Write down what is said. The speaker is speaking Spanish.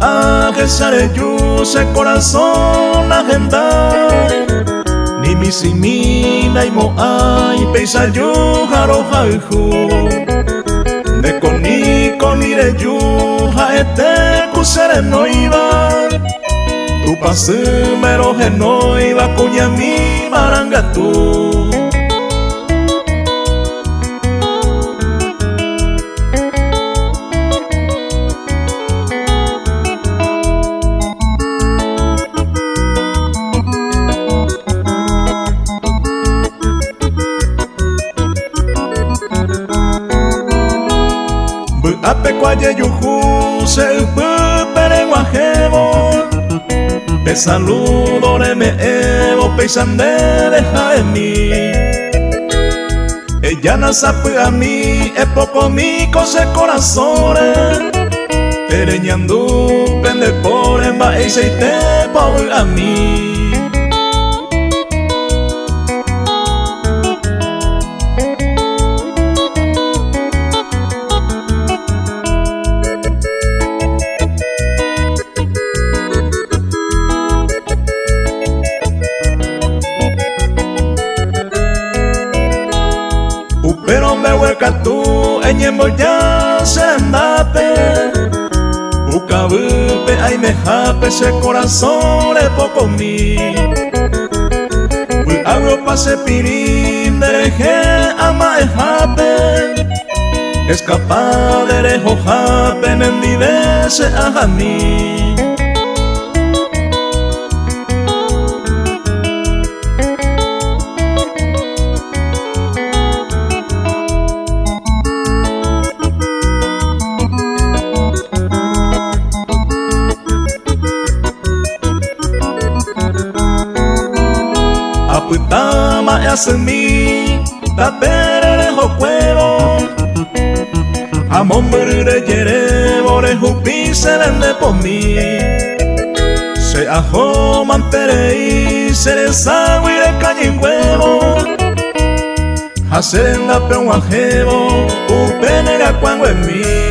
a que sale yo se corazón agenda ni mi simina y mo ay peisa yo jaro jaju de con ire yo jaete kusere no iba tu pase mero no iba cuña mi maranga tú ape cuaye yuju se pere guajebo te saludo de me evo peisande deja de mí ella no sabe a mí es poco mi cose corazones tereñando pende por en va y se te pobre a mí pero me hueca tú en ya se andate ucabupe ay me jape ese corazón es poco mi abro pase pirín deje ama es jape escapa derejo jape en divese a mí aputama yasmi tapere ho cuero amombre yere bore hupi se vende por mí se ajo mantere y se sabe de caña huevo hacer en la peón ajebo upenera cuando en mí